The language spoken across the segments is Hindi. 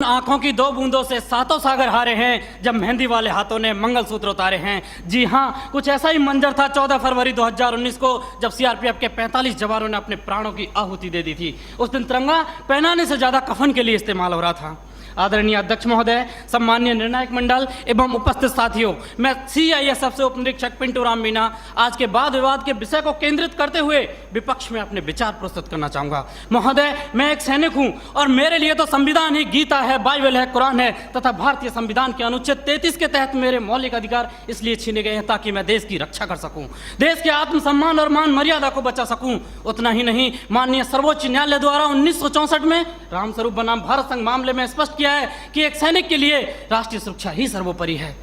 आंखों की दो बूंदों से सातों सागर हारे हैं जब मेहंदी वाले हाथों ने मंगलसूत्र उतारे हैं। जी हाँ, कुछ ऐसा ही मंजर था 14 फरवरी 2019 को जब सीआरपीएफ के 45 जवानों ने अपने प्राणों की आहुति दे दी थी। उस दिन तिरंगा पहनाने से ज्यादा कफन के लिए इस्तेमाल हो रहा था। आदरणीय अध्यक्ष महोदय, सम्मानीय निर्णायक मंडल एवं उपस्थित साथियों, मैं सीआईएसएफ से उप निरीक्षक पिंटू राम मीणा आज के वाद विवाद के विषय को केंद्रित करते हुए विपक्ष में अपने विचार प्रस्तुत करना चाहूंगा। महोदय, मैं एक सैनिक हूं और मेरे लिए तो संविधान ही गीता है, बाइबल है, कुरान है तथा भारतीय संविधान के अनुच्छेद 33 के तहत मेरे मौलिक अधिकार इसलिए छीने गए हैं ताकि मैं देश की रक्षा कर सकूं, देश के आत्मसम्मान और मान मर्यादा को बचा सकूं। उतना ही नहीं, माननीय सर्वोच्च न्यायालय द्वारा 1964 में रामस्वरूप बनाम भारत संघ मामले में स्पष्ट है कि एक सैनिक के लिए राष्ट्रीय सुरक्षा ही सर्वोपरि है।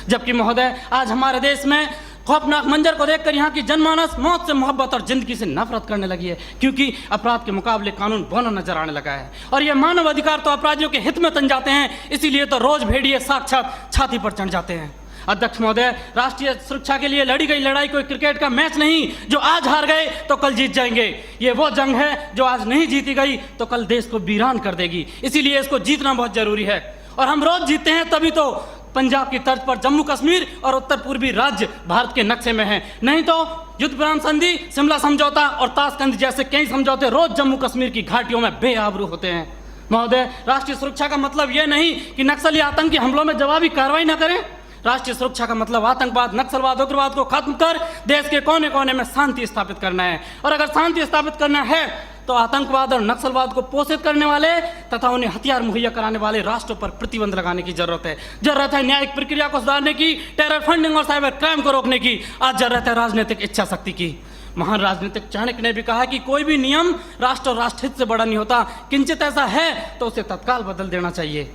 जबकि महोदय, आज हमारे देश में खौफनाक मंजर को देखकर यहाँ की जनमानस मौत से मोहब्बत और जिंदगी से नफरत करने लगी है, क्योंकि अपराध के मुकाबले कानून बौना नजर आने लगा है और ये मानव अधिकार तो अपराधियों के हित में तन जाते हैं, इसीलिए तो रोज भेड़िए साक्षात छाती पर चढ़ जाते हैं। अध्यक्ष महोदय, राष्ट्रीय सुरक्षा के लिए लड़ी गई लड़ाई कोई क्रिकेट का मैच नहीं जो आज हार गए तो कल जीत जाएंगे। ये वो जंग है जो आज नहीं जीती गई तो कल देश को वीरान कर देगी, इसीलिए इसको जीतना बहुत जरूरी है। और हम रोज जीतते हैं तभी तो पंजाब की तर्ज पर जम्मू कश्मीर और उत्तर पूर्वी राज्य भारत के नक्शे में है, नहीं तो युद्ध विराम संधि, शिमला समझौता और ताशकंद जैसे कई समझौते रोज जम्मू कश्मीर की घाटियों में बेआबरू होते हैं। महोदय, राष्ट्रीय सुरक्षा का मतलब यह नहीं कि नक्सली आतंकी हमलों में जवाबी कार्रवाई न करें। राष्ट्रीय सुरक्षा का मतलब आतंकवाद, नक्सलवाद, उग्रवाद को खत्म कर देश के कोने कोने में शांति स्थापित करना है। और अगर शांति स्थापित करना है तो आतंकवाद और नक्सलवाद को पोषित करने वाले तथा उन्हें हथियार मुहैया कराने वाले राष्ट्रों पर प्रतिबंध लगाने की जरूरत है। जरूरत है न्यायिक प्रक्रिया को सुधारने की, टेरर फंडिंग और साइबर क्राइम को रोकने की। आज जरूरत है राजनीतिक इच्छा शक्ति की। महान राजनीतिक चाणक्य ने भी कहा कि कोई भी नियम राष्ट्र और राष्ट्रहित से बड़ा नहीं होता, किंचित ऐसा है तो उसे तत्काल बदल देना चाहिए।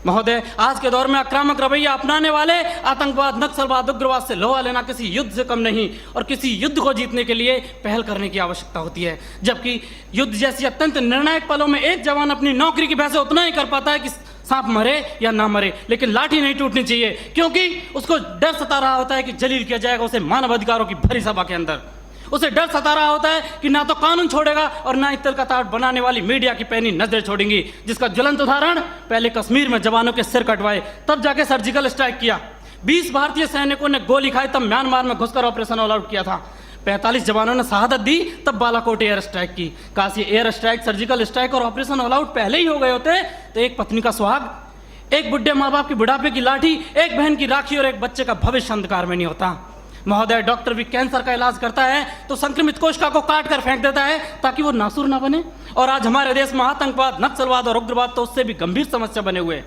महोदय, आज के दौर में आक्रामक रवैया अपनाने वाले आतंकवाद, नक्सलवाद, उग्रवाद से लोहा लेना किसी युद्ध से कम नहीं और किसी युद्ध को जीतने के लिए पहल करने की आवश्यकता होती है। जबकि युद्ध जैसी अत्यंत निर्णायक पलों में एक जवान अपनी नौकरी की वजह से उतना ही कर पाता है कि सांप मरे या ना मरे, लेकिन लाठी नहीं टूटनी चाहिए, क्योंकि उसको डर सता रहा होता है कि जलील किया जाएगा उसे मानव अधिकारों की भरी सभा के अंदर। उसे डर सता रहा होता है कि ना तो कानून छोड़ेगा और ना ही तिल का ताड़ बनाने वाली मीडिया की पैनी नजर छोड़ेंगी, जिसका ज्वलंत उदाहरण पहले कश्मीर में जवानों के सिर कटवाए तब जाके सर्जिकल स्ट्राइक किया। 20 भारतीय सैनिकों ने गोली खाई तब म्यांमार में घुसकर ऑपरेशन ऑल आउट किया था। 45 जवानों ने शहादत दी तब बालाकोट एयर स्ट्राइक की। काश ये एयर स्ट्राइक, सर्जिकल स्ट्राइक और ऑपरेशन ऑल आउट पहले ही हो गए होते तो एक पत्नी का सुहाग, एक बुढ़े माँ बाप की बुढ़ापे की लाठी, एक बहन की राखी और एक बच्चे का भविष्य अंधकार में नहीं होता। महोदय, डॉक्टर भी कैंसर का इलाज करता है तो संक्रमित कोशिका को काट कर फेंक देता है ताकि वो नासूर ना बने, और आज हमारे देश में आतंकवाद, नक्सलवाद और उग्रवाद तो उससे भी गंभीर समस्या बने हुए।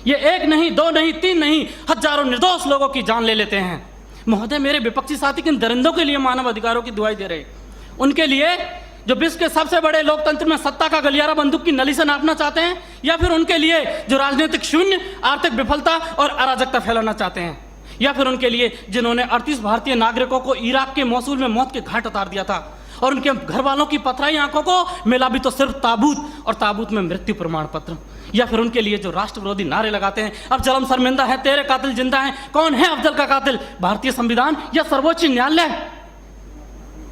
ये एक नहीं, दो नहीं, तीन नहीं, हजारों निर्दोष लोगों की जान ले लेते हैं। महोदय, मेरे विपक्षी साथी किन दरिंदों के लिए मानव अधिकारों की दुहाई दे रहे, उनके लिए जो विश्व के सबसे बड़े लोकतंत्र में सत्ता का गलियारा बंदूक की नली से नापना चाहते हैं, या फिर उनके लिए जो राजनीतिक शून्य, आर्थिक विफलता और अराजकता फैलाना चाहते हैं, या फिर उनके लिए जिन्होंने 38 भारतीय नागरिकों को इराक के मौसूल में मौत के घाट उतार दिया था और उनके घर वालों की पथराई आंखों को मिला भी तो सिर्फ ताबूत और ताबूत में मृत्यु प्रमाण पत्र, या फिर उनके लिए जो राष्ट्र विरोधी नारे लगाते हैं, अफजल शर्मिंदा है, तेरे कातिल जिंदा है, कौन है अफजल का कातिल, भारतीय संविधान या सर्वोच्च न्यायालय?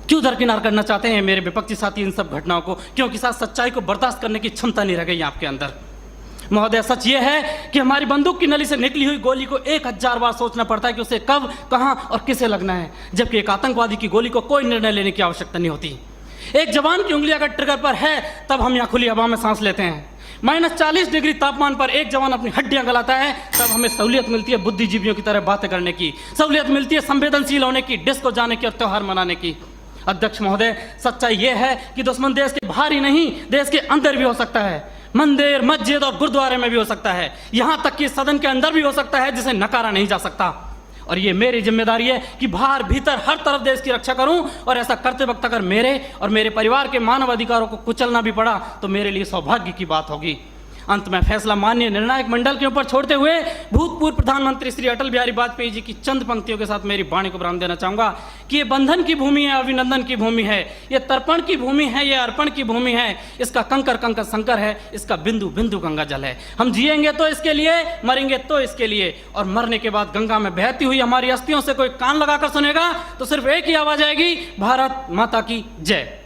क्यों दरकिनार करना चाहते हैं मेरे विपक्षी साथी इन सब घटनाओं को? क्योंकि साथ सच्चाई को बर्दाश्त करने की क्षमता नहीं रह गई आपके अंदर। महोदय, सच ये है कि हमारी बंदूक की नली से निकली हुई गोली को 1000 बार सोचना पड़ता है कि उसे कब, कहां और किसे लगना है, जबकि एक आतंकवादी की गोली को कोई निर्णय लेने की आवश्यकता नहीं होती। एक जवान की उंगली अगर ट्रिगर पर है तब हम यहाँ खुली हवा में सांस लेते हैं। -40 डिग्री तापमान पर एक जवान अपनी हड्डियां गलाता है तब हमें सहूलियत मिलती है बुद्धिजीवियों की तरह बातें करने की, सहूलियत मिलती है संवेदनशील होने की, डिस्को जाने की और त्योहार मनाने की। अध्यक्ष महोदय, सच्चाई यह है कि दुश्मन देश के बाहर ही नहीं, देश के अंदर भी हो सकता है। मंदिर, मस्जिद और गुरुद्वारे में भी हो सकता है, यहां तक कि सदन के अंदर भी हो सकता है, जिसे नकारा नहीं जा सकता। और ये मेरी जिम्मेदारी है कि बाहर भीतर हर तरफ देश की रक्षा करूं, और ऐसा करते वक्त अगर मेरे और मेरे परिवार के मानव अधिकारों को कुचलना भी पड़ा तो मेरे लिए सौभाग्य की बात होगी। अंत में फैसला माननीय निर्णायक मंडल के ऊपर छोड़ते हुए भूतपूर्व प्रधानमंत्री श्री अटल बिहारी वाजपेयी जी की चंद पंक्तियों के साथ मेरी वाणी को विराम देना चाहूंगा कि ये बंधन की भूमि है, अभिनंदन की भूमि है, ये तर्पण की भूमि है, ये अर्पण की भूमि है, इसका कंकर कंकर शंकर है, इसका बिंदु बिंदु गंगा जल है। हम जिएंगे तो इसके लिए, मरेंगे तो इसके लिए, और मरने के बाद गंगा में बहती हुई हमारी अस्थियों से कोई कान लगाकर सुनेगा तो सिर्फ एक ही आवाज आएगी, भारत माता की जय।